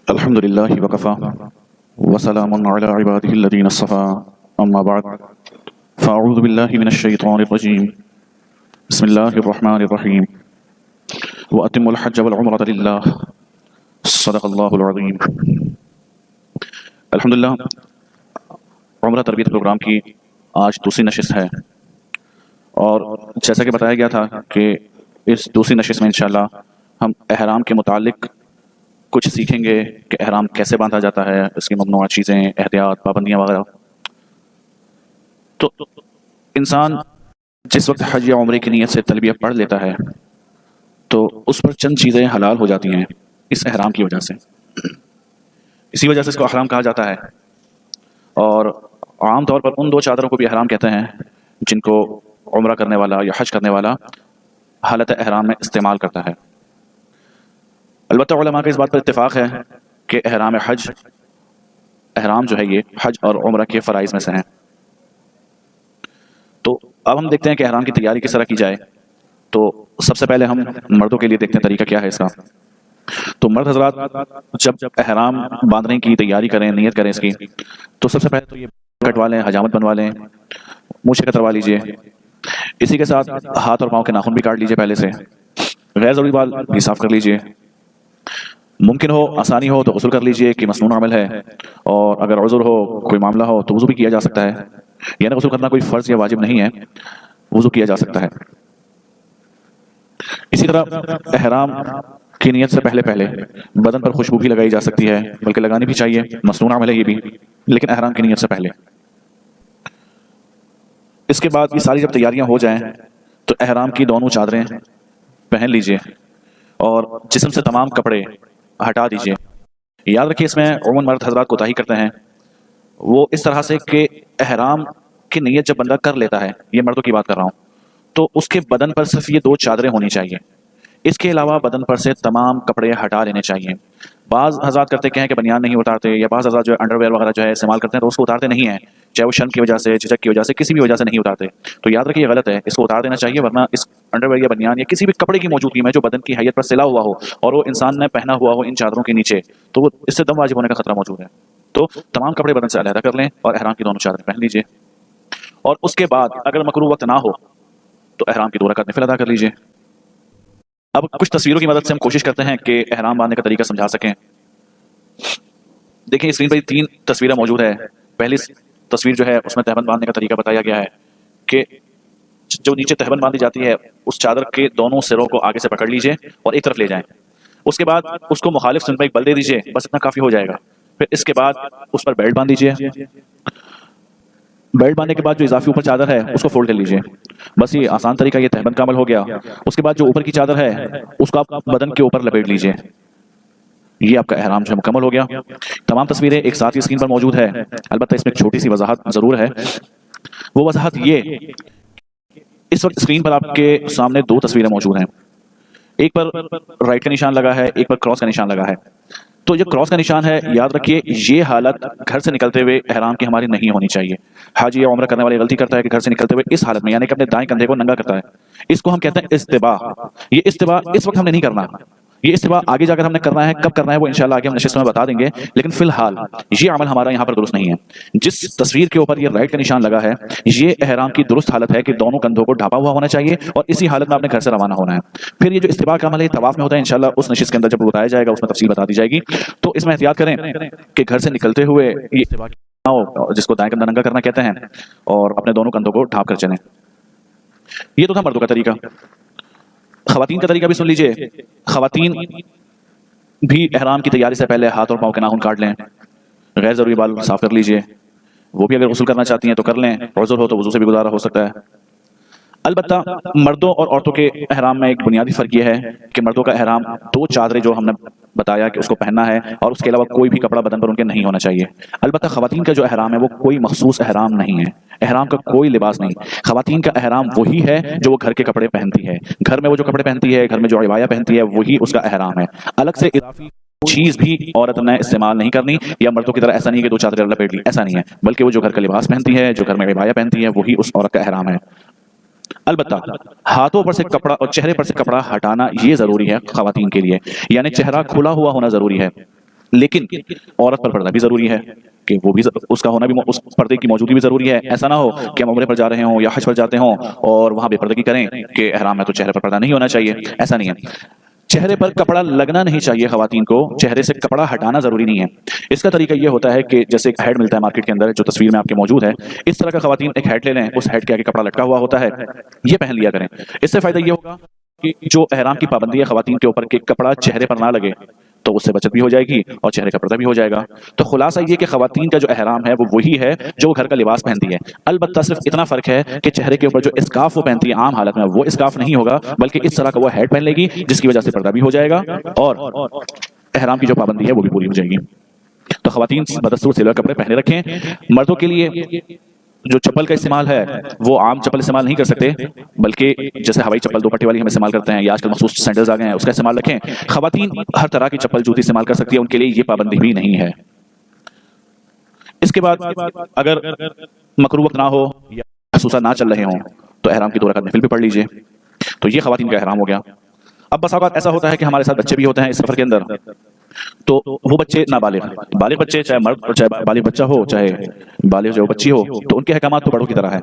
الحمد لله وكفى وسلام على عباده الذين اصطفى أما بعد فأعوذ بالله من الشيطان الرجيم بسم الله الرحمن الرحيم وأتموا الحج والعمرة لله صدق الله العظيم. الحمدللہ عمرہ تربیت پروگرام کی آج دوسری نشست ہے، اور جیسا کہ بتایا گیا تھا کہ اس دوسری نشست میں انشاءاللہ ہم احرام کے متعلق کچھ سیکھیں گے کہ احرام کیسے باندھا جاتا ہے، اس کی ممنوعہ چیزیں، احتیاط، پابندیاں وغیرہ. تو انسان جس وقت حج یا عمرے کی نیت سے تلبیہ پڑھ لیتا ہے تو اس پر چند چیزیں حلال ہو جاتی ہیں اس احرام کی وجہ سے. اسی وجہ سے اس کو احرام کہا جاتا ہے. اور عام طور پر ان دو چادروں کو بھی احرام کہتے ہیں جن کو عمرہ کرنے والا یا حج کرنے والا حالت احرام میں استعمال کرتا ہے. البتہ علماء کا اس بات پر اتفاق ہے کہ احرام جو ہے یہ حج اور عمرہ کے فرائض میں سے ہیں. تو اب ہم دیکھتے ہیں کہ احرام کی تیاری کس طرح کی جائے. تو سب سے پہلے ہم مردوں کے لیے دیکھتے ہیں طریقہ کیا ہے اس کا. تو مرد حضرات جب احرام باندھنے کی تیاری کریں، نیت کریں اس کی، تو سب سے پہلے تو یہ کٹوا لیں، حجامت بنوا لیں، مونچھیں کتروا لیجئے. اسی کے ساتھ ہاتھ اور پاؤں کے ناخن بھی کاٹ لیجئے پہلے سے. غیر ضروری بال بھی صاف کر لیجئے. ممکن ہو، آسانی ہو تو غسل کر لیجئے کہ مسنون عمل ہے. اور اگر عذر ہو، کوئی معاملہ ہو تو وضو بھی کیا جا سکتا ہے. یعنی غسل کرنا کوئی فرض یا واجب نہیں ہے، وضو کیا جا سکتا ہے. اسی طرح احرام کی نیت سے پہلے بدن پر خوشبو بھی لگائی جا سکتی ہے، بلکہ لگانی بھی چاہیے، مسنون عمل ہے یہ بھی، لیکن احرام کی نیت سے پہلے. اس کے بعد یہ ساری جب تیاریاں ہو جائیں تو احرام کی دونوں چادریں پہن لیجئے اور جسم سے تمام کپڑے ہٹا دیجئے. یاد رکھیے اس میں عموماً مرد حضرات کوتاہی کرتے ہیں وہ اس طرح سے کہ احرام کی نیت جب بندہ کر لیتا ہے، یہ مردوں کی بات کر رہا ہوں، تو اس کے بدن پر صرف یہ دو چادریں ہونی چاہیے. اس کے علاوہ بدن پر سے تمام کپڑے ہٹا لینے چاہیے. بعض حضرات کرتے ہیں کہ بنیان نہیں اتارتے، یا بعض حضرات جو ہے انڈر ویئر وغیرہ جو ہے استعمال کرتے ہیں تو اس کو اتارتے نہیں ہیں، چاہے وہ شرم کی وجہ سے، جھجک کی وجہ سے، کسی بھی وجہ سے نہیں اتارتے. تو یاد رکھیے یہ غلط ہے، اس کو اتار دینا چاہیے، ورنہ اس انڈر ویئر یا بنیان یا کسی بھی کپڑے کی موجودگی میں جو بدن کی حیت پر سلا ہوا ہو اور وہ انسان نے پہنا ہوا ہو ان چادروں کے نیچے، تو وہ اس سے دم واجب ہونے کا خطرہ موجود ہے. تو تمام کپڑے بدن سے علیحدہ کر لیں اور احرام کی دونوں چادریں پہن لیجئے. اور اس کے بعد اگر مکروہ وقت نہ ہو تو احرام کی 2 رکعت نفل ادا کر لیجئے. اب کچھ تصویروں کی مدد سے ہم کوشش کرتے ہیں کہ احرام باندھنے کا طریقہ سمجھا سکیں. دیکھیں اسکرین پر 3 تصویریں موجود ہے. پہلی تصویر جو ہے اس میں تہبند باندھنے کا طریقہ بتایا گیا ہے کہ جو نیچے تہبند باندھی جاتی ہے اس چادر کے دونوں سروں کو آگے سے پکڑ لیجئے اور ایک طرف لے جائیں. اس کے بعد اس کو مخالف سن پر ایک بل دے دیجئے، بس اتنا کافی ہو جائے گا. پھر اس کے بعد اس پر بیلٹ باندھ دیجئے. بیلٹ باندھنے کے بعد جو اضافی اوپر چادر ہے اس کو فولڈ کر لیجئے. بس یہ آسان طریقہ، یہ تہبند کا عمل ہو گیا. اس کے بعد جو اوپر کی چادر ہے اس کو آپ بدن کے اوپر لپیٹ لیجئے. یہ آپ کا احرام جو ہے مکمل ہو گیا. تمام تصویریں ایک ساتھ ہی اسکرین پر موجود ہے، البتہ اس میں ایک چھوٹی سی وضاحت ضرور ہے. وہ وضاحت یہ، اس وقت اسکرین پر آپ کے سامنے 2 تصویریں موجود ہیں. ایک پر رائٹ کا نشان لگا ہے، ایک پر کراس کا نشان لگا ہے. تو جو کراس کا نشان ہے، یاد رکھیے یہ حالت گھر سے نکلتے ہوئے احرام کی ہماری نہیں ہونی چاہیے. حاجی یا عمرہ کرنے والی غلطی کرتا ہے کہ گھر سے نکلتے ہوئے اس حالت میں، یعنی کہ اپنے دائیں کندھے کو ننگا کرتا ہے. اس کو ہم کہتے ہیں استباح. یہ استباح اس وقت ہم نے نہیں کرنا، یہ استباح آگے جا کر ہم نے کرنا ہے. کب کرنا ہے وہ انشاءاللہ آگے ہم نشست میں بتا دیں گے، لیکن فی الحال یہ عمل ہمارا یہاں پر درست نہیں ہے. جس تصویر کے اوپر یہ رائٹ کا نشان لگا ہے یہ احرام کی درست حالت ہے کہ دونوں کندھوں کو ڈھانپا ہوا ہونا چاہیے اور اسی حالت میں آپ نے گھر سے روانہ ہونا ہے. پھر یہ جو استباح کا عمل ہے طواف میں ہوتا ہے، انشاءاللہ اس نشست کے اندر جب بتایا جائے گا اس میں تفصیل بتا دی جائے گی. تو اس میں احتیاط کریں کہ گھر سے نکلتے ہوئے یہ استباح نہ ہو، جس کو دائیں کندھا ننگا کرنا کہتے ہیں، اور اپنے دونوں کندھوں کو ڈھانپ کر چلیں. یہ تو تھا مردوں کا طریقہ. خواتین کا طریقہ بھی سن لیجئے. خواتین بھی احرام کی تیاری سے پہلے ہاتھ اور پاؤں کے ناخن کاٹ لیں، غیر ضروری بال صاف کر لیجئے. وہ بھی اگر غسل کرنا چاہتی ہیں تو کر لیں، عذر ہو تو وضو سے بھی گزارا ہو سکتا ہے. البتہ مردوں اور عورتوں کے احرام میں ایک بنیادی فرق یہ ہے کہ مردوں کا احرام 2 چادریں جو ہم نے بتایا کہ اس کو پہننا ہے، اور اس کے علاوہ کوئی بھی کپڑا بدن پر ان کے نہیں ہونا چاہیے. البتہ خواتین کا جو احرام ہے وہ کوئی مخصوص احرام نہیں ہے، احرام کا کوئی لباس نہیں. خواتین کا احرام وہی ہے جو وہ گھر کے کپڑے پہنتی ہے. گھر میں وہ جو کپڑے پہنتی ہے، گھر میں جو عبایا پہنتی ہے، وہی اس کا احرام ہے. الگ سے اضافی چیز بھی عورت نے استعمال نہیں کرنی، یا مردوں کی طرح ایسا نہیں کہ 2 چادریں لپیٹ لی، ایسا نہیں ہے. بلکہ وہ جو گھر کا لباس پہنتی ہے، جو گھر میں عبایا پہنتی ہے، وہی اس عورت کا احرام ہے. البتہ ہاتھوں پر سے کپڑا اور چہرے پر سے کپڑا ہٹانا یہ ضروری ہے خواتین کے لیے، یعنی چہرہ کھلا ہوا ہونا ضروری ہے. لیکن عورت پر پردہ بھی ضروری ہے کہ وہ بھی اس کا ہونا بھی، اس پردے کی موجودگی بھی ضروری ہے. ایسا نہ ہو کہ ہم عمرے پر جا رہے ہوں یا حج پر جاتے ہوں اور وہاں بے پردگی کریں کہ احرام میں تو چہرے پر پردہ نہیں ہونا چاہیے. ایسا نہیں ہے. چہرے پر کپڑا لگنا نہیں چاہیے خواتین کو، چہرے سے کپڑا ہٹانا ضروری نہیں ہے. اس کا طریقہ یہ ہوتا ہے کہ جیسے ایک ہیڈ ملتا ہے مارکیٹ کے اندر جو تصویر میں آپ کے موجود ہے، اس طرح کا خواتین ایک ہیڈ لے لیں، اس ہیڈ کے آگے کپڑا لٹکا ہوا ہوتا ہے، یہ پہن لیا کریں. اس سے فائدہ یہ ہوگا کہ جو احرام کی پابندی ہے خواتین کے اوپر کہ کپڑا چہرے پر نہ لگے، تو اس سے بچت بھی ہو جائے گی اور چہرے کا پردہ بھی ہو جائے گا. تو خلاصہ یہ کہ خواتین کا جو احرام ہے وہ وہی ہے جو گھر کا لباس پہنتی ہے. البتہ صرف اتنا فرق ہے کہ چہرے کے اوپر جو اسکارف وہ پہنتی ہے عام حالت میں وہ اسکارف نہیں ہوگا، بلکہ اس طرح کا وہ ہیڈ پہن لے گی جس کی وجہ سے پردہ بھی ہو جائے گا اور احرام کی جو پابندی ہے وہ بھی پوری ہو جائے گی. تو خواتین بدستور سلوار کپڑے پہنے رکھیں. مردوں کے لیے جو چپل کا استعمال ہے وہ عام چپل استعمال نہیں کر سکتے، بلکہ جیسے ہوائی چپل دو پٹی والی ہم استعمال کرتے ہیں یا آج کل مخصوص سینڈلز آ گئے ہیں اس کا استعمال رکھیں. خواتین ہر طرح کی چپل جوتی استعمال کر سکتی ہے، ان کے لیے یہ پابندی بھی نہیں ہے. اس کے بعد اگر مکروہ وقت نہ ہو یا خصوصا نہ چل رہے ہوں تو احرام کی 2 رکعت نفل بھی پڑھ لیجئے. تو یہ خواتین کا احرام ہو گیا. اب بس اوقات ایسا ہوتا ہے کہ ہمارے ساتھ بچے بھی ہوتے ہیں اس سفر کے اندر، تو وہ بچے نابالغ بچے، چاہے مرد چاہے بالغ بچہ ہو چاہے بالغ جو بچی ہو، تو ان کے احکامات تو بڑوں کی طرح ہے.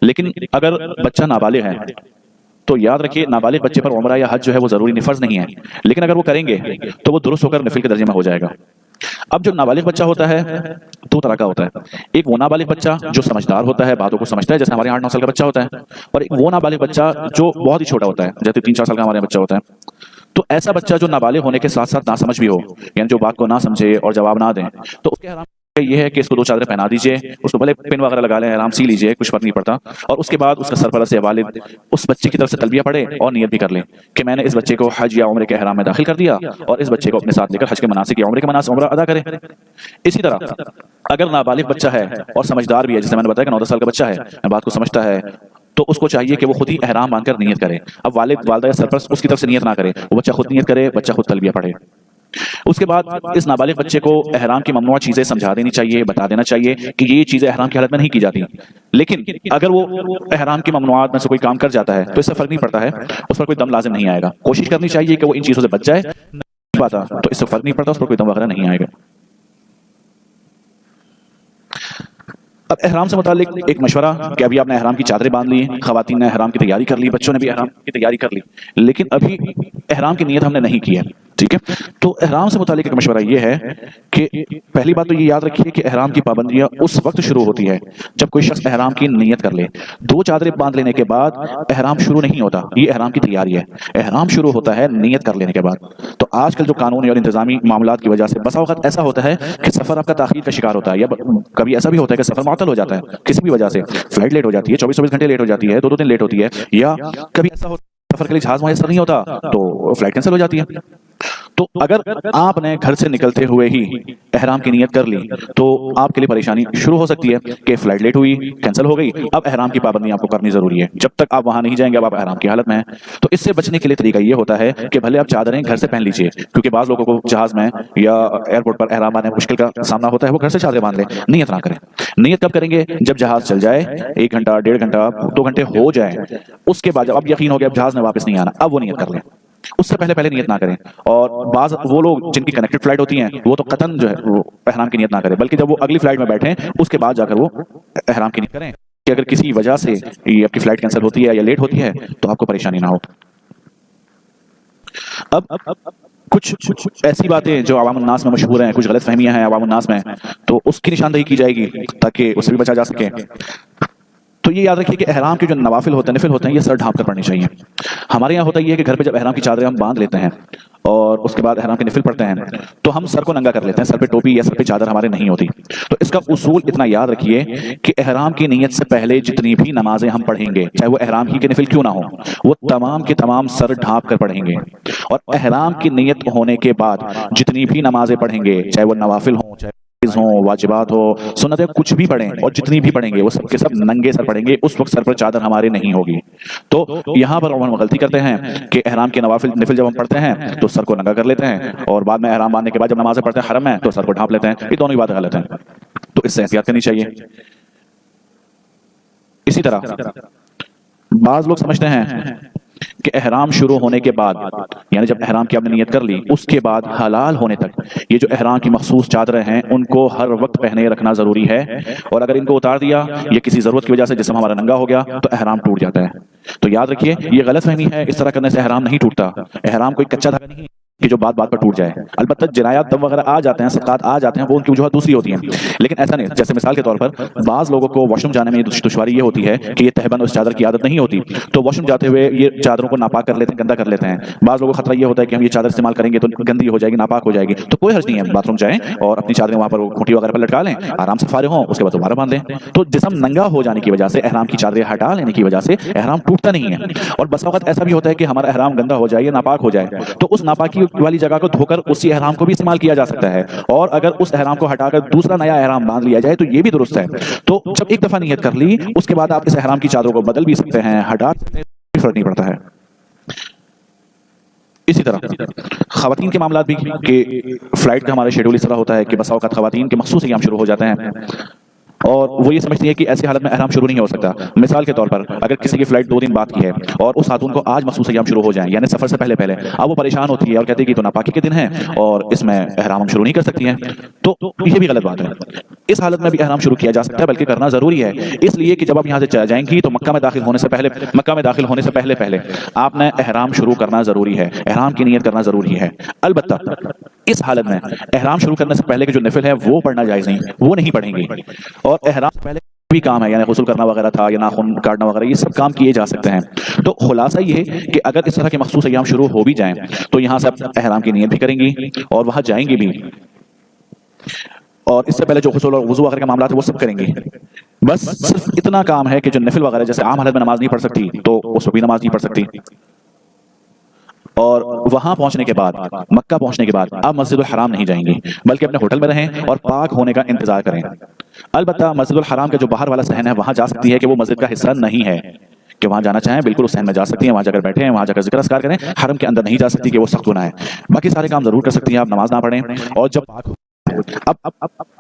لیکن اگر بچہ نابالغ ہے تو یاد رکھیے نابالغ بچے پر عمرہ یا حج جو ہے وہ ضروری فرض نہیں ہے، لیکن اگر وہ کریں گے تو وہ درست ہو کر نفل کے درجے میں ہو جائے گا. اب جو نابالغ بچہ ہوتا ہے 2 طرح کا ہوتا ہے. ایک وہ نابالغ بچہ جو سمجھدار ہوتا ہے، باتوں کو سمجھتا ہے، جیسے ہمارے 8-9 سال کا بچہ ہوتا ہے، اور ایک وہ نابالغ بچہ جو بہت ہی چھوٹا ہوتا ہے، جیسے 3-4 سال کا ہمارے بچہ ہوتا ہے. تو ایسا بچہ جو نابالغ ہونے کے ساتھ ساتھ ناسمجھ بھی ہو، یعنی جو بات کو نہ سمجھے اور جواب نہ دیں، تو اس کے حرام یہ ہے کہ اس کو 2 چادریں پہنا دیجئے، اس کو بھلے پن وغیرہ لگا لیں، آرام سی لیجئے، کچھ فرق نہیں پڑتا. اور اس کے بعد اس کا سرپرست یا والد اس بچے کی طرف سے تلبیہ پڑھے اور نیت بھی کر لیں کہ میں نے اس بچے کو حج یا عمرے کے احرام میں داخل کر دیا اور اس بچے کو اپنے ساتھ لے کر حج کے مناسک یا عمرے کے مناسک عمرہ ادا کرے. اسی طرح اگر نابالغ بچہ ہے اور سمجھدار بھی ہے، جیسے میں نے بتایا کہ 9-10 سال کا بچہ ہے، بات کو سمجھتا ہے، تو اس کو چاہیے کہ وہ خود ہی احرام باندھ کر نیت کرے. اب والد والدہ یا سرپرست اس کی طرف سے نیت نہ کرے، وہ بچہ خود نیت کرے، بچہ خود تلبیہ پڑھے. اس کے بعد اس نابالغ بچے کو احرام کی ممنوع چیزیں سمجھا دینی چاہیے، بتا دینا چاہیے کہ یہ چیزیں احرام کی حالت میں نہیں کی جاتی. لیکن اگر وہ احرام کی ممنوعات میں سے کوئی کام کر جاتا ہے تو اس سے فرق نہیں پڑتا ہے، اس پر کوئی دم لازم نہیں آئے گا. کوشش کرنی چاہیے کہ وہ ان چیزوں سے بچ جائے. نہیں پاتا تو اس سے فرق نہیں پڑتا، اس پر کوئی دم وغیرہ نہیں آئے گا. اب احرام سے متعلق ایک مشورہ کہ ابھی آپ نے احرام کی چادریں باندھ لی، خواتین نے احرام کی تیاری کر لی، بچوں نے بھی احرام کی تیاری کر لی، لیکن ابھی احرام کی نیت ہم نے نہیں کی ہے. ٹھیک ہے، تو احرام سے متعلق ایک مشورہ یہ ہے کہ پہلی بات تو یہ یاد رکھیے کہ احرام کی پابندیاں اس وقت شروع ہوتی ہے جب کوئی شخص احرام کی نیت کر لے. 2 چادریں باندھ لینے کے بعد احرام شروع نہیں ہوتا، یہ احرام کی تیاری ہے. احرام شروع ہوتا ہے نیت کر لینے کے بعد. تو آج کل جو قانونی اور انتظامی معاملات کی وجہ سے بسا اوقات ایسا ہوتا ہے کہ سفر آپ کا تاخیر کا شکار ہوتا ہے، یا کبھی ایسا بھی ہوتا ہے کہ سفر معطل ہو جاتا ہے کسی بھی وجہ سے، فلائٹ لیٹ ہو جاتی ہے، 24 گھنٹے لیٹ ہو جاتی ہے، 2 دن لیٹ ہوتی ہے، یا کبھی ایسا ہوتا ہے سفر کے لیے جہاز میسر نہیں ہوتا تو فلائٹ کینسل ہو جاتی ہے. تو اگر آپ نے گھر سے نکلتے ہوئے ہی احرام کی نیت کر لی تو آپ کے لیے پریشانی شروع ہو سکتی ہے کہ فلائٹ لیٹ ہوئی، کینسل ہو گئی، اب احرام کی پابندی آپ کو کرنی ضروری ہے. جب تک آپ وہاں نہیں جائیں گے اب آپ احرام کی حالت میں ہیں. تو اس سے بچنے کے لیے طریقہ یہ ہوتا ہے کہ بھلے آپ چادریں گھر سے پہن لیجئے، کیونکہ بعض لوگوں کو جہاز میں یا ایئرپورٹ پر احرام باندھنے میں مشکل کا سامنا ہوتا ہے، وہ گھر سے چادریں باندھ لیں. نیت نہ کریں. نیت کب کریں گے؟ جب جہاز چل جائے، 1 گھنٹہ 1.5 گھنٹہ 2 گھنٹے ہو جائیں، اس کے بعد جب اب یقین ہو گیا اب جہاز نے واپس نہیں آنا، اب وہ نیت کر لیں. اس سے پہلے نیت نہ کریں. اور بعض وہ لوگ جن کی کنیکٹڈ فلائٹ ہوتی ہیں وہ تو قطعاً جو ہے وہ احرام کی نیت نہ کریں، بلکہ جب وہ اگلی فلائٹ میں بیٹھیں اس کے بعد جا کر وہ احرام کی نیت کریں کہ اگر کسی وجہ سے یہ آپ کی فلائٹ کینسل ہوتی ہے یا لیٹ ہوتی ہے تو آپ کو پریشانی نہ ہو. اب کچھ ایسی باتیں جو عوام الناس میں مشہور ہیں، کچھ غلط فہمیاں ہیں عوام الناس میں، تو اس کی نشاندہی کی جائے گی تاکہ اس سے بھی بچا جا سکے. تو یہ یاد رکھیے کہ احرام کے جو نوافل ہوتے ہیں، نفل ہوتے ہیں، یہ سر ڈھانپ کر پڑھنے چاہیے. ہمارے یہاں ہوتا یہ ہے کہ گھر پہ جب احرام کی چادریں ہم باندھ لیتے ہیں اور اس کے بعد احرام کے نفل پڑھتے ہیں تو ہم سر کو ننگا کر لیتے ہیں، سر پہ ٹوپی یا سر پہ چادر ہمارے نہیں ہوتی. تو اس کا اصول اتنا یاد رکھیے کہ احرام کی نیت سے پہلے جتنی بھی نمازیں ہم پڑھیں گے، چاہے وہ احرام ہی کے نفل کیوں نہ ہو، وہ تمام کے تمام سر ڈھانپ کر پڑھیں گے. اور احرام کی نیت ہونے کے بعد جتنی بھی نمازیں پڑھیں گے، چاہے وہ نوافل ہوں، چاہے ہوں، واجبات ہو، سنتیں، کچھ بھی پڑھیں اور جتنی بھی پڑھیں گے وہ سب کے سب ننگے سر پڑھیں گے. اس وقت سر پر چادر ہمارے نہیں ہوگی. تو یہاں پر عموماً غلطی کرتے ہیں کہ احرام کے نوافل نفل جب ہم پڑھتے ہیں تو سر کو ننگا کر لیتے ہیں، اور بعد میں احرام باندھنے کے بعد جب نمازیں پڑھتے ہیں حرم میں تو سر کو ڈھانپ لیتے ہیں. یہ دونوں ہی باتیں غلط ہیں، تو اس سے احتیاط کرنی چاہیے. اسی طرح بعض لوگ سمجھتے ہیں کہ احرام شروع ہونے کے بعد، یعنی جب احرام کی آپ نے نیت کر لی اس کے بعد حلال ہونے تک یہ جو احرام کی مخصوص چادریں ہیں ان کو ہر وقت پہنے رکھنا ضروری ہے، اور اگر ان کو اتار دیا یا کسی ضرورت کی وجہ سے جسم ہمارا ننگا ہو گیا تو احرام ٹوٹ جاتا ہے۔ تو یاد رکھیے یہ غلط فہمی ہے، اس طرح کرنے سے احرام نہیں ٹوٹتا، احرام کوئی کچا دھاگا نہیں کہ جو بات بات پر ٹوٹ جائے۔ البتہ جنایات دم وغیرہ آ جاتے ہیں، صدقات آ جاتے ہیں، وہ ان کی وجوہات دوسری ہوتی ہیں، لیکن ایسا نہیں۔ جیسے مثال کے طور پر بعض لوگوں کو واش روم جانے میں دشواری یہ ہوتی ہے کہ یہ تہبند اس چادر کی عادت نہیں ہوتی، تو واش روم جاتے ہوئے یہ چادروں کو ناپاک کر لیتے ہیں، گندا کر لیتے ہیں۔ بعض لوگوں کو خطرہ یہ ہوتا ہے کہ ہم یہ چادر استعمال کریں گے تو گندی ہو جائے گی، ناپاک ہو جائے گی، تو کوئی حرج نہیں ہے، باتھ روم جائیں اور اپنی چادریں وہاں پر کھوٹی وغیرہ پر لٹکا لیں، آرام سے فارغ ہوں، اس کے بعد دوبارہ باندھ لیں۔ تو جسم ننگا ہو جانے کی وجہ سے، احرام کی چادریں ہٹا لینے کی وجہ سے احرام ٹوٹتا نہیں ہے۔ اور بس اوقات ایسا بھی ہوتا ہے کہ ہمارا احرام گندا ہو جائے یا ناپاک ہو جائے تو اس ناپاکی والی جگہ کو دھو کر اسی احرام کو بھی استعمال کیا جا سکتا ہے، اور اگر اس احرام کو ہٹا کر دوسرا نیا احرام باندھ لیا جائے تو یہ بھی درست ہے۔ تو جب ایک دفعہ نیت کر لی اس کے بعد آپ اس احرام کی چادروں کو بدل بھی سکتے ہیں، ہٹا سکتے ہیں، کوئی فرق نہیں پڑتا ہے۔ اسی طرح خواتین کے معاملات بھی کہ فلائٹ کا ہمارا شیڈول اس طرح ہوتا ہے کہ بسا اوقات خواتین کے مخصوص ایام شروع ہو جاتے ہیں اور وہ یہ سمجھتی ہے کہ ایسی حالت میں احرام شروع نہیں ہو سکتا۔ مثال کے طور پر اگر کسی کی فلائٹ 2 دن بعد کی ہے اور اس خاتون کو آج مخصوص ایام شروع ہو جائیں، یعنی سفر سے پہلے اب وہ پریشان ہوتی ہے اور کہتی ہے کہ تو ناپاکی کے دن ہیں اور اس میں احرام ہم شروع نہیں کر سکتی ہیں، تو یہ بھی غلط بات ہے۔ اس حالت میں بھی احرام شروع کیا جا سکتا ہے، بلکہ کرنا ضروری ہے، اس لیے کہ جب آپ یہاں سے جائیں گی تو مکہ میں داخل ہونے سے پہلے آپ نے احرام شروع کرنا ضروری ہے، احرام کی نیت کرنا ضروری ہے۔ البتہ اس حالت میں احرام شروع کرنے سے پہلے کے جو نفل ہے وہ پڑھنا جائز نہیں، وہ نہیں پڑھیں گے، اور احرام سے پہلے بھی کام ہے، یعنی غسل کرنا وغیرہ تھا یا ناخن کاٹنا وغیرہ، یہ سب کام کیے جا سکتے ہیں۔ تو خلاصہ یہ ہے کہ اگر اس طرح کے مخصوص ایام شروع ہو بھی جائیں تو یہاں سے احرام کی نیت بھی کریں گی اور وہاں جائیں گی بھی، اور اس سے پہلے جو غسل اور وضو وغیرہ کے معاملات ہیں وہ سب کریں گے۔ بس صرف اتنا کام ہے کہ جو نفل وغیرہ جیسے عام حالت میں نماز نہیں پڑھ سکتی تو اس میں بھی نماز نہیں پڑھ سکتی، اور وہاں پہنچنے کے بعد، مکہ پہنچنے کے بعد آپ مسجد الحرام نہیں جائیں گے، بلکہ اپنے ہوٹل میں رہیں اور پاک ہونے کا انتظار کریں۔ البتہ مسجد الحرام کا جو باہر والا صحن ہے وہاں جا سکتی ہے کہ وہ مسجد کا حصہ نہیں ہے، کہ وہاں جانا چاہیں بالکل اس صحن میں جا سکتی ہیں، وہاں جا کر بیٹھیں، وہاں جا کر ذکر اذکار کریں، حرم کے اندر نہیں جا سکتی کہ وہ سخت گناہ ہے۔ باقی سارے کام ضرور کر سکتی ہیں، آپ نماز نہ پڑھیں، اور جب اب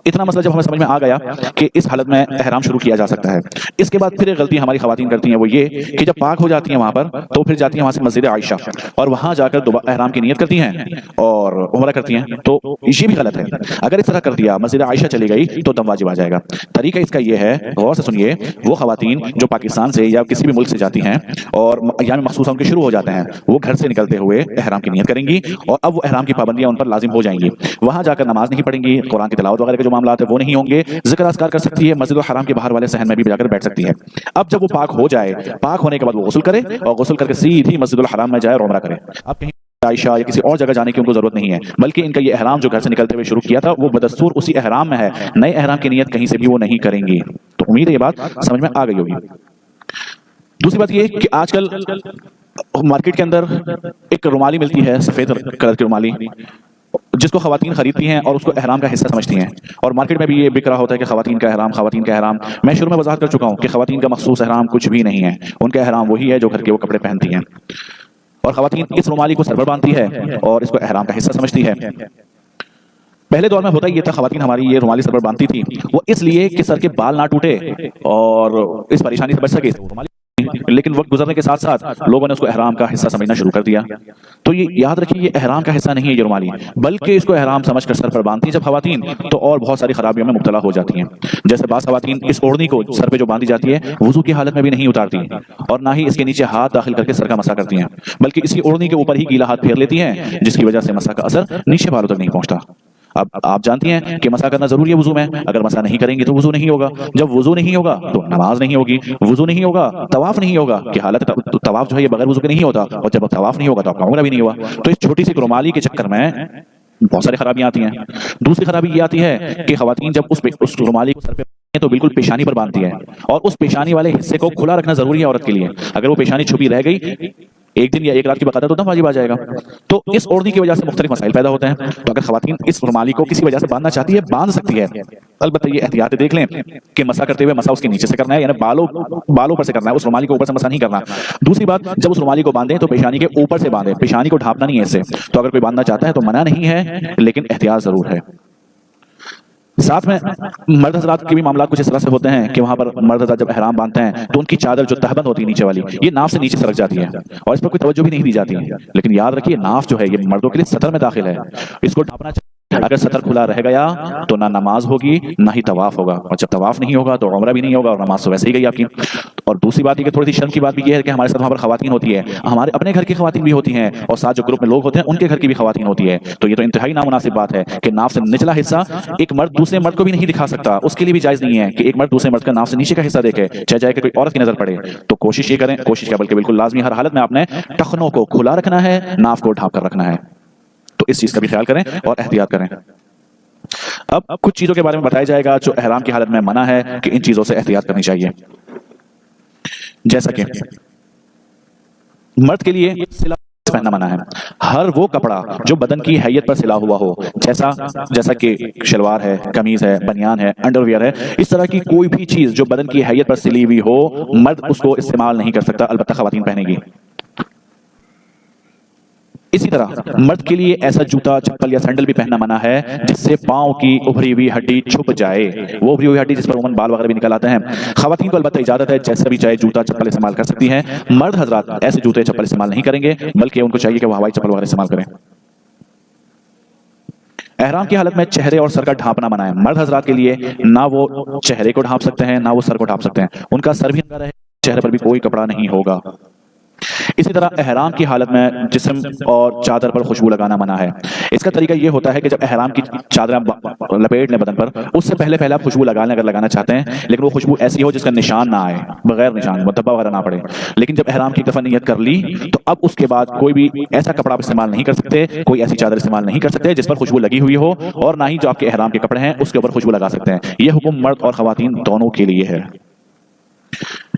اتنا مسئلہ جب ہمیں سمجھ میں آ گیا کہ اس حالت میں احرام شروع کیا جا سکتا ہے، اس کے بعد پھر ایک غلطی ہماری خواتین کرتی ہیں، وہ یہ کہ جب پاک ہو جاتی ہیں وہاں پر تو پھر جاتی ہیں وہاں سے مسجد عائشہ اور وہاں جا کر احرام کی نیت کرتی ہیں اور عمرہ کرتی ہیں، تو یہ بھی غلط ہے۔ اگر اس طرح کر دیا، مسجد عائشہ چلی گئی تو دم واجب آ جائے گا۔ طریقہ اس کا یہ ہے، غور سے سنیے، وہ خواتین جو پاکستان سے یا کسی بھی ملک سے جاتی ہیں اور ایام مخصوص ان کے شروع ہو جاتے ہیں، وہ گھر سے نکلتے ہوئے احرام کی نیت کریں گی اور اب وہ احرام کی پابندیاں ان پر لازم ہو جائیں گی۔ وہاں جا کر نماز نہیں پڑھیں گی، قرآن کی تلاوت وغیرہ کے جو معاملات ہیں وہ نہیں ہوں گے، ذکر اذکار کر سکتی ہے، مسجد الحرام کے باہر والے صحن میں بھی جا کر بیٹھ سکتی ہے۔ اب جب وہ پاک ہو جائے، پاک ہونے کے بعد وہ غسل کرے اور غسل کر کے سیدھی مسجد الحرام میں جائے اور عمرہ کرے۔ اب کہیں عائشہ یا کسی اور جگہ جانے کی ان کو ضرورت نہیں ہے، بلکہ ان کا یہ احرام جو گھر سے نکلتے ہوئے شروع کیا تھا وہ بدستور اسی احرام میں ہے، نئے احرام کی نیت کہیں سے بھی وہ نہیں کریں گی۔ تو امید ہے یہ بات سمجھ میں آ گئی ہوگی۔ دوسری بات یہ کہ آج کل مارکیٹ کے اندر ایک رومالی ملتی ہے، سفید کلر کی رومالی، جس کو خواتین خریدتی ہیں اور اس کو احرام کا حصہ سمجھتی ہیں، اور مارکیٹ میں بھی یہ بک رہا ہوتا ہے کہ خواتین کا احرام۔ میں شروع میں وضاحت کر چکا ہوں کہ خواتین کا مخصوص احرام کچھ بھی نہیں ہے، ان کا احرام وہی ہے جو گھر کے وہ کپڑے پہنتی ہیں، اور خواتین اس رومالی کو سر پر باندھتی ہے اور اس کو احرام کا حصہ سمجھتی ہے۔ پہلے دور میں ہوتا یہ تھا، خواتین ہماری یہ رومالی سر پر باندھتی تھی وہ اس لیے کہ سر کے بال نہ ٹوٹے اور اس پریشانی سے بچ سکے، لیکن وقت گزرنے کے ساتھ ساتھ لوگوں نے اس کو احرام کا حصہ سمجھنا شروع کر دیا۔ تو یہ یاد رکھیے، یہ احرام کا حصہ نہیں ہے یہ رومالی، بلکہ اس کو احرام سمجھ کر سر پر باندھتی ہیں جب خواتین، تو اور بہت ساری خرابیوں میں مبتلا ہو جاتی ہیں۔ جیسے بعض خواتین اس اوڑھنی کو سر پہ جو باندھی جاتی ہے وضو کی حالت میں بھی نہیں اتارتی اور نہ ہی اس کے نیچے ہاتھ داخل کر کے سر کا مسح کرتی ہیں، بلکہ اسی اوڑھنی کے اوپر ہی گیلا ہاتھ پھیر لیتی ہیں، جس کی وجہ سے مسح کا اثر نیچے بالوں تک نہیں پہنچتا۔ اب آپ جانتی ہیں کہ مسح کرنا ضروری ہے وضو میں، اگر مسح نہیں کریں گے تو وضو نہیں ہوگا، جب وضو نہیں ہوگا تو نماز نہیں ہوگی، وضو نہیں ہوگا طواف نہیں ہوگا، کہ حالت طواف جو ہے یہ بغیر وضو کے نہیں ہوتا، اور جب طواف نہیں ہوگا تو آپ کا عمرہ بھی نہیں ہوا۔ تو اس چھوٹی سی رومالی کے چکر میں بہت ساری خرابیاں آتی ہیں۔ دوسری خرابی یہ آتی ہے کہ خواتین جب اس رومالی کو سر پہ تو بالکل پیشانی پر باندھتی ہے، اور اس پیشانی والے حصے کو کھلا رکھنا ضروری ہے عورت کے لیے، اگر وہ پیشانی چھپی رہ گئی ایک دن یا ایک رات کی بقاطع تو دم واجب آ جائے گا۔ تو اس اوڑھنی کی وجہ سے مختلف مسائل پیدا ہوتے ہیں، تو اگر خواتین اس رومالی کو کسی وجہ سے باندھنا چاہتی ہے باندھ سکتی ہے، البتہ یہ احتیاط دیکھ لیں کہ مسح کرتے ہوئے مسح اس کے نیچے سے کرنا ہے، یعنی بالوں پر سے کرنا ہے، اس رومالی کو اوپر سے مسح نہیں کرنا۔ دوسری بات، جب اس رومالی کو باندھیں تو پیشانی کے اوپر سے باندھیں، پیشانی کو ڈھانپنا نہیں ہے اس سے۔ تو اگر کوئی باندھنا چاہتا ہے تو منع نہیں ہے، لیکن احتیاط ضرور ہے۔ ساتھ میں مرد حضرات کے بھی معاملات کچھ اس طرح سے ہوتے ہیں کہ وہاں پر مرد حضرات جب احرام باندھتے ہیں تو ان کی چادر جو تہبند ہوتی ہے نیچے والی، یہ ناف سے نیچے سرک جاتی ہے اور اس پر کوئی توجہ بھی نہیں دی جاتی ہے، لیکن یاد رکھیے ناف جو ہے یہ مردوں کے لیے سطر میں داخل ہے، اس کو ڈھانپنا چاہیے۔ اگر سطر کھلا رہ گیا تو نہ نماز ہوگی نہ ہی طواف ہوگا، اور جب طواف نہیں ہوگا تو عمرہ بھی نہیں ہوگا اور نماز تو ویسے ہی گئی آپ کی۔ اور دوسری بات یہ کہ تھوڑی سی شرم کی بات بھی یہ ہے کہ ہمارے ساتھ وہاں پر خواتین ہوتی ہے، ہمارے اپنے گھر کی خواتین بھی ہوتی ہیں اور ساتھ جو گروپ میں لوگ ہوتے ہیں ان کے گھر کی بھی خواتین ہوتی ہے، تو یہ تو انتہائی نامناسب بات ہے کہ ناف سے نچلا حصہ ایک مرد دوسرے مرد کو بھی نہیں دکھا سکتا، اس کے لیے بھی جائز نہیں ہے کہ ایک مرد دوسرے مرد کا ناف سے نیچے کا حصہ دیکھے، چاہے جائے کہ کوئی عورت کی نظر پڑے۔ تو کوشش یہ کریں، کوشش کیا بلکہ بالکل لازمی ہر حالت میں آپ نے ٹخنوں کو کھلا رکھنا ہے، ناف کو ڈھانپ کر رکھنا ہے، تو اس چیز کا بھی خیال کریں اور احتیاط کریں۔ اب کچھ چیزوں کے بارے میں بتایا جائے گا جو احرام کی حالت میں منع ہے کہ ان چیزوں سے احتیاط کرنی چاہیے، جیسا کہ مرد کے لیے سلا پہننا منع ہے، ہر وہ کپڑا جو بدن کی حیت پر سلا ہوا ہو، جیسا کہ شلوار ہے، قمیض ہے، بنیان ہے، انڈر ویئر ہے، اس طرح کی کوئی بھی چیز جو بدن کی حیت پر سلی ہوئی ہو مرد اس کو استعمال نہیں کر سکتا، البتہ خواتین پہنے گی۔ اسی طرح مرد کے لیے ایسا جوتا، چپل یا سینڈل بھی پہننا منع ہے جس سے پاؤں کی ابھری ہوئی ہڈی چھپ جائے، وہ ابھری ہوئی ہڈی جس پر عموماً بال وغیرہ بھی نکل آتے ہیں۔ خواتین کو البتہ اجازت ہے جیسا بھی چاہے جوتا چپل استعمال کر سکتی ہیں، مرد حضرات ایسے جوتے چپل استعمال نہیں کریں گے بلکہ ان کو چاہیے کہ وہ ہوائی چپل وغیرہ استعمال کریں۔ احرام کی حالت میں چہرے اور سر کا ڈھانپنا منع ہے، مرد حضرات کے لیے نہ وہ چہرے کو ڈھانپ سکتے ہیں نہ وہ سر کو ڈھانپ سکتے ہیں، ان کا سر بھی ننگا رہے، چہرے پر بھی کوئی کپڑا نہیں ہوگا۔ اسی طرح احرام کی حالت میں جسم اور چادر پر خوشبو لگانا منع ہے۔ اس کا طریقہ یہ ہوتا ہے کہ جب احرام کی چادر لپیٹ لیں بدن پر، اس سے پہلے آپ خوشبو لگا لیں اگر لگانا چاہتے ہیں، لیکن وہ خوشبو ایسی ہو جس کا نشان نہ آئے، بغیر نشان مدبہ وغیرہ نہ پڑے۔ لیکن جب احرام کی دفعہ نیت کر لی تو اب اس کے بعد کوئی بھی ایسا کپڑا آپ استعمال نہیں کر سکتے، کوئی ایسی چادر استعمال نہیں کر سکتے جس پر خوشبو لگی ہوئی ہو، اور نہ ہی جو آپ کے احرام کے کپڑے ہیں اس کے اوپر خوشبو لگا سکتے ہیں۔ یہ حکم مرد اور خواتین دونوں کے لیے ہے۔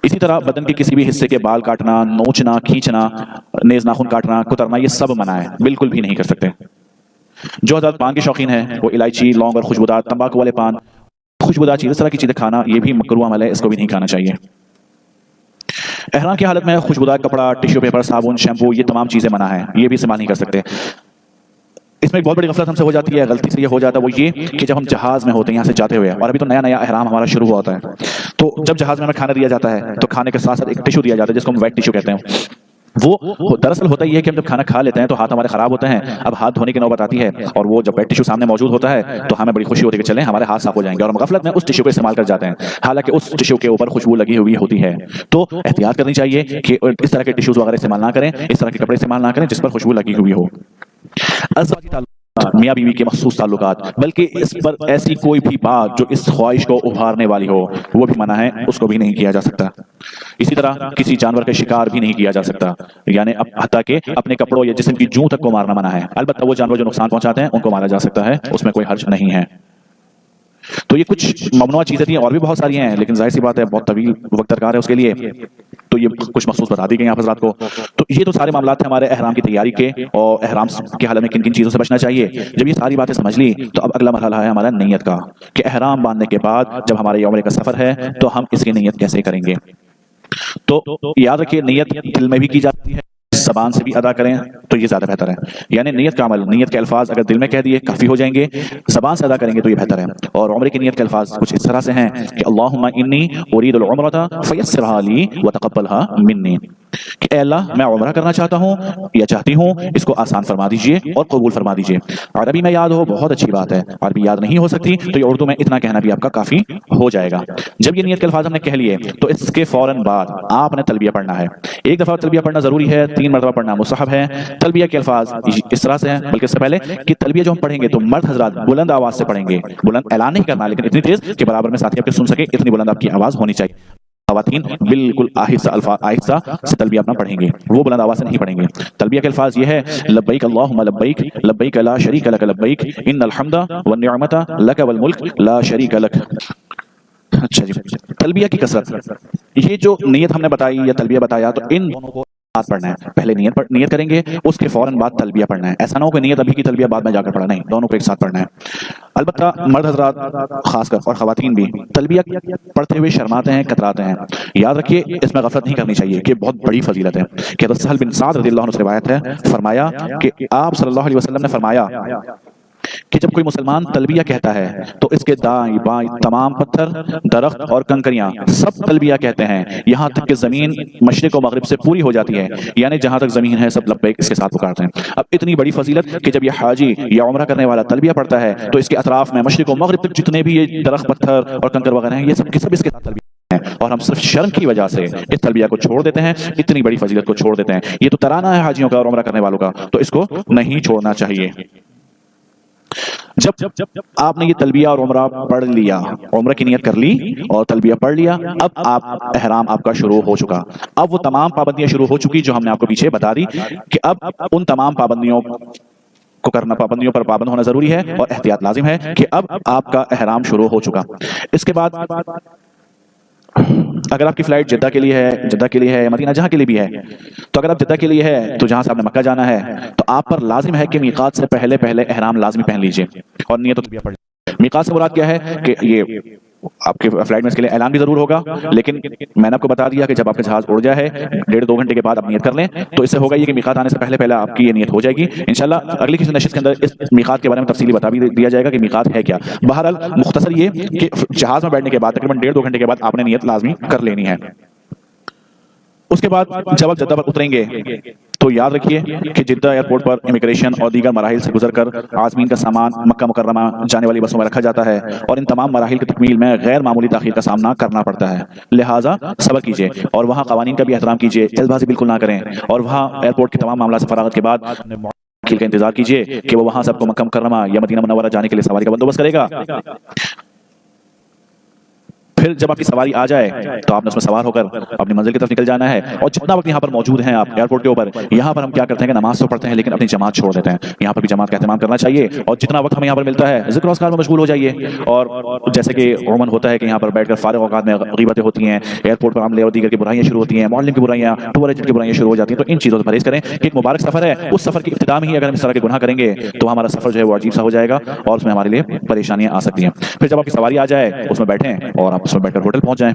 اسی طرح بدن کے کسی بھی حصے کے بال کاٹنا، نوچنا، کھینچنا، نیز ناخن کاٹنا، کترنا، یہ سب منع ہے، بالکل بھی نہیں کر سکتے۔ جو حضرات پان کے شوقین ہیں وہ الائچی، لونگ اور خوشبودار تمباکو والے پان، خوشبودار چیز، اس طرح کی چیزیں کھانا یہ بھی مکروہ عمل ہے، اس کو بھی نہیں کھانا چاہیے۔ احرام کی حالت میں خوشبودار کپڑا، ٹشو پیپر، صابن، شیمپو، یہ تمام چیزیں منع ہیں، یہ بھی استعمال نہیں کر سکتے۔ اس میں ایک بہت بڑی غفلت ہم سے ہو جاتی ہے، غلطی سے یہ ہو جاتا ہے، وہ یہ کہ جب ہم جہاز میں ہوتے ہیں یہاں سے جاتے ہوئے، اور ابھی تو نیا نیا احرام ہمارا شروع ہوتا ہے، تو جب جہاز میں ہمیں کھانا دیا جاتا ہے تو کھانے کے ساتھ ساتھ ایک ٹشو دیا جاتا ہے جس کو ہم ویٹ ٹشو کہتے ہیں۔ وہ دراصل ہوتا یہ ہے کہ ہم جب کھانا کھا لیتے ہیں تو ہاتھ ہمارے خراب ہوتے ہیں، اب ہاتھ دھونے کی نوبت آتی ہے، اور وہ جب ویٹ ٹشو سامنے موجود ہوتا ہے تو ہمیں بڑی خوشی ہوتی ہے کہ چلیں ہمارے ہاتھ صاف ہو جائیں گے، اور ہم غفلت میں اس ٹشو کو استعمال کر جاتے ہیں، حالانکہ اس ٹشو کے اوپر خوشبو لگی ہوئی ہوتی ہے۔ تو احتیاط کرنی چاہیے کہ اس طرح کے ٹشوز وغیرہ استعمال نہ کریں، اس طرح کے کپڑے استعمال نہ کریں جس پر خوشبو لگی ہوئی ہو۔ ازواجی تعلقات، میاں بیوی کے مخصوص تعلقات، بلکہ اس پر ایسی کوئی بھی بات جو اس خواہش کو ابھارنے والی ہو وہ بھی منع ہے، اس کو بھی نہیں کیا جا سکتا۔ اسی طرح کسی جانور کا شکار بھی نہیں کیا جا سکتا، یعنی حتیٰ کہ اپنے کپڑوں یا جسم کی جوں تک کو مارنا منع ہے، البتہ وہ جانور جو نقصان پہنچاتے ہیں ان کو مارا جا سکتا ہے، اس میں کوئی حرج نہیں ہے۔ تو یہ کچھ ممنوع چیزیں تھیں، اور بھی بہت ساری ہیں لیکن ظاہر سی بات ہے بہت طویل وقت درکار ہے اس کے لیے، تو یہ کچھ مخصوص بتا دی گئی آپ حضرات کو۔ تو یہ تو سارے معاملات ہیں ہمارے احرام کی تیاری کے، اور احرام کے حالت میں کن کن چیزوں سے بچنا چاہیے۔ جب یہ ساری باتیں سمجھ لی تو اب اگلا مرحلہ ہے ہمارا نیت کا، کہ احرام باندھنے کے بعد جب ہمارے عمرے کا سفر ہے تو ہم اس کی نیت کیسے کریں گے۔ تو یاد رکھیے نیت دل میں بھی کی جاتی ہے، زبان سے بھی ادا کریں تو یہ زیادہ بہتر ہے، یعنی نیت کا عمل، نیت کے الفاظ اگر دل میں کہہ دیے کافی ہو جائیں گے، زبان سے ادا کریں گے تو یہ بہتر ہے۔ اور عمرے کی نیت کے الفاظ کچھ اس طرح سے ہیں کہ اللہم انی ارید العمرۃ فیسرھا لی وتقبلھا منی، کہ اے اللہ میں عمرہ کرنا چاہتا ہوں یا چاہتی ہوں، اس کو آسان فرما دیجئے اور قبول فرما دیجئے۔ عربی میں یاد ہو بہت اچھی بات ہے، عربی یاد نہیں ہو سکتی تو یہ اردو میں اتنا کہنا بھی آپ کا کافی ہو جائے گا۔ جب یہ نیت کے الفاظ ہم نے کہہ لیے تو اس کے فوراً بعد آپ نے تلبیہ پڑھنا ہے، ایک دفعہ تلبیہ پڑھنا ضروری ہے، 3 مرتبہ پڑھنا مستحب ہے۔ تلبیہ کے الفاظ اس طرح سے ہیں، بلکہ اس سے پہلے کہ تلبیہ جو ہم پڑھیں گے تو مرد حضرات بلند آواز سے پڑھیں گے، بلند اعلان نہیں کرنا لیکن اتنی تیز کہ برابر میں ساتھی آپ کے سن سکے، اتنی بلند آپ کی آواز ہونی چاہیے۔ خواتین بالکل آہستہ سے تلبیہ اپنا پڑھیں گے، وہ بلند آواز سے نہیں پڑھیں گے۔ تلبیہ کے الفاظ یہ ہے لبیک اللہم لبیک، لبیک لا شریک لک لبیک، ان الحمد والنعمت لک والملک لا شریک لک۔ اچھا جی، تلبیہ کی کثرت، یہ جو نیت ہم نے بتائی یا تلبیہ بتایا تو ان دونوں کو ساتھ پڑھنا ہے، پہلے نیت کریں گے اس کے فوراً بعد تلبیہ پڑھنا ہے، ایسا نہ ہو کہ نیت ابھی کی تلبیہ بعد میں جا کر پڑھا، نہیں، دونوں کو ایک ساتھ پڑھنا ہے۔ البتہ مرد حضرات خاص کر اور خواتین بھی تلبیہ پڑھتے ہوئے شرماتے ہیں، کتراتے ہیں، یاد رکھیے اس میں غفلت نہیں کرنی چاہیے کہ بہت بڑی فضیلت ہے۔ کہ حضرت سہل بن سعد رضی اللہ عنہ سے روایت ہے، فرمایا کہ آپ صلی اللہ علیہ وسلم نے فرمایا کہ جب کوئی مسلمان تلبیہ کہتا ہے تو اس کے دائیں بائیں تمام پتھر، درخت اور کنکریاں سب تلبیہ کہتے ہیں، یہاں تک کہ زمین مشرق و مغرب سے پوری ہو جاتی ہے، یعنی جہاں تک زمین ہے سب لبیک اس کے ساتھ پکارتے ہیں۔ اب اتنی بڑی فضیلت کہ جب یہ حاجی یا عمرہ کرنے والا تلبیہ پڑھتا ہے تو اس کے اطراف میں مشرق و مغرب تک جتنے بھی یہ درخت، پتھر اور کنکر وغیرہ ہیں، یہ سب کے سب اس کے ساتھ تلبیہ ہیں، اور ہم صرف شرم کی وجہ سے اس تلبیہ کو چھوڑ دیتے ہیں، اتنی بڑی فضیلت کو چھوڑ دیتے ہیں۔ یہ تو ترانہ ہے حاجیوں کا اور عمرہ کرنے والوں کا، تو اس کو نہیں چھوڑنا چاہیے۔ جب آپ نے یہ تلبیہ اور عمرہ پڑھ لیا، عمرہ کی نیت کر لی اور تلبیہ پڑھ لیا، اب آپ احرام آپ کا شروع ہو چکا۔ اب وہ تمام پابندیاں شروع ہو چکی جو ہم نے آپ کو پیچھے بتا دی کہ اب ان تمام پابندیوں کو کرنا، پابندیوں پر پابند ہونا ضروری ہے اور احتیاط لازم ہے کہ اب آپ کا احرام شروع ہو چکا۔ اس کے بعد اگر آپ کی فلائٹ جدہ کے لیے ہے یا مدینہ جہاں کے لیے بھی ہے، تو اگر آپ جدہ کے لیے ہے تو جہاں سے آپ نے مکہ جانا ہے تو آپ پر لازم ہے کہ میقات سے پہلے احرام لازمی پہن لیجئے اور نیت و تلبیہ پڑھ لیجئے۔ میقات سے مراد کیا ہے کہ یہ آپ کے فلائٹ میں اس کے لیے اعلان بھی ضرور ہوگا، لیکن میں نے آپ کو بتا دیا کہ جب آپ کا جہاز اڑ جائے 1.5-2 گھنٹے کے بعد آپ نیت کر لیں تو اس سے ہوگا یہ کہ میقات آنے سے پہلے آپ کی یہ نیت ہو جائے گی۔ انشاءاللہ اگلی کسی نشست کے اندر اس میقات کے بارے میں تفصیلی بتا بھی دیا جائے گا کہ میقات ہے کیا۔ بہرحال مختصر یہ کہ جہاز میں بیٹھنے کے بعد تقریباً 1.5-2 گھنٹے کے بعد آپ نے نیت لازمی کر لینی ہے۔ اس کے بعد جب آپ جدہ پر اتریں گے تو یاد رکھیے کہ جدہ ایئرپورٹ پر امیگریشن اور دیگر مراحل سے گزر کر عازمین کا سامان مکہ مکرمہ جانے والی بسوں میں رکھا جاتا ہے، اور ان تمام مراحل کی تکمیل میں غیر معمولی تاخیر کا سامنا کرنا پڑتا ہے، لہٰذا صبر کیجیے اور وہاں قوانین کا بھی احترام کیجیے، جلد بازی بالکل نہ کریں، اور وہاں ایئرپورٹ کے تمام معاملات سے فراغت کے بعد وکیل کا انتظار کیجیے کہ وہ وہاں سب کو مکہ مکرمہ یا مدینہ منورہ جانے کے لیے سواری کا بندوبست کرے گا۔ پھر جب آپ کی سواری آ جائے تو آپ نے اس میں سوار ہو کر اپنی منزل کی طرف نکل جانا ہے، اور جتنا وقت یہاں پر موجود ہیں آپ ایئرپورٹ کے اوپر، یہاں پر ہم کیا کرتے ہیں کہ نماز تو پڑھتے ہیں لیکن اپنی جماعت چھوڑ دیتے ہیں۔ یہاں پر بھی جماعت کا اہتمام کرنا چاہیے، اور جتنا وقت ہمیں یہاں پر ملتا ہے ذکر و اذکار میں مشغول ہو جائیے، اور جیسے کہ عموماً ہوتا ہے کہ یہاں پر بیٹھ کر فارغ اوقات میں غیبتیں ہوتی ہیں، ایئرپورٹ پر عملے اور دیگر کی برائیاں شروع ہوتی ہیں، معلم کی برائیاں، ٹور ایجنٹ کی برائیاں شروع ہو جاتی ہیں، تو ان چیزوں سے پرہیز کریں کہ ایک مبارک سفر ہے، اس سفر کی ابتدا میں ہی اگر ہم اس طرح کے گناہ کریں گے تو ہمارا سفر جو ہے وہ عجیب سا ہو جائے گا اور اس میں ہمارے لیے پریشانیاں آ سکتی ہیں۔ پھر جب آپ کی سواری آ جائے اس میں بیٹھیں اور آپ اس میں بیٹھ کر ہوٹل پہنچ جائیں۔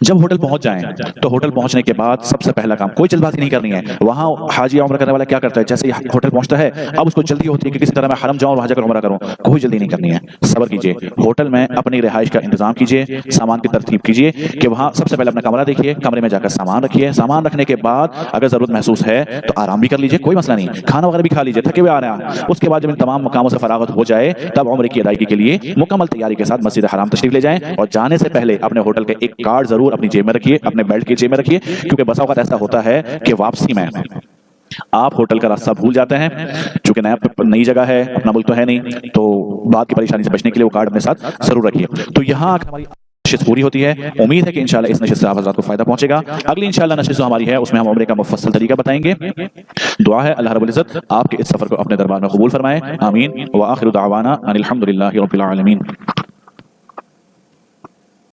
جب ہوٹل پہنچ جائیں تو ہوٹل پہنچنے کے بعد سب سے پہلا کام، کوئی جلد بازی نہیں کرنی ہے۔ وہاں حاجی عمرہ کرنے والا کیا کرتا ہے، جیسے ہی ہوٹل پہنچتا ہے اب اس کو جلدی ہوتی ہے کہ کسی طرح میں حرم جاؤں اور وہاں جا کر عمرہ کروں، کوئی جلدی نہیں کرنی ہے، صبر کیجیے۔ ہوٹل میں اپنی رہائش کا انتظام کیجیے، سامان کی ترتیب کیجیے کہ وہاں سب سے پہلے اپنا کمرہ دیکھیے، کمرے میں جا کر سامان رکھیے، سامان رکھنے کے بعد اگر ضرورت محسوس ہے تو آرام بھی کر لیجیے، کوئی مسئلہ نہیں، کھانا وغیرہ بھی کھا لیجیے، تھکے ہوئے آ رہے ہیں۔ اس کے بعد جب ان تمام مقاموں سے فراغت ہو جائے تب عمرے کی ادائیگی کے لیے مکمل تیاری کے ساتھ مسجد حرام تشریف لے جائیں، اور جانے سے پہلے اپنے ہوٹل کے ایک کارڈ ضرور اپنی جیب میں رکھیے، اپنے بیلٹ کی جیب میں رکھیے، کیونکہ بسا اوقات ایسا ہوتا ہے کہ واپسی میں آپ ہوٹل کا راستہ بھول جاتے ہیں، چونکہ نئی جگہ ہے، اپنا ملک تو ہے نہیں، تو بعد کی پریشانی سے بچنے کے لیے وہ کارڈ اپنے ساتھ ضرور رکھیے۔ تو یہاں ہماری نشست پوری ہوتی ہے، امید ہے کہ انشاءاللہ اس نشست سے آپ حضرات کو فائدہ پہنچے گا۔ اگلی انشاءاللہ نشست جو ہماری ہے اس میں ہم عمرے کا مفصل طریقہ بتائیں گے۔ دعا ہے اللہ رب العزت آپ کے اس سفر کو اپنے دربار میں قبول فرمائے، آمین۔ وآخر دعوانا ان الحمد للہ رب العالمین۔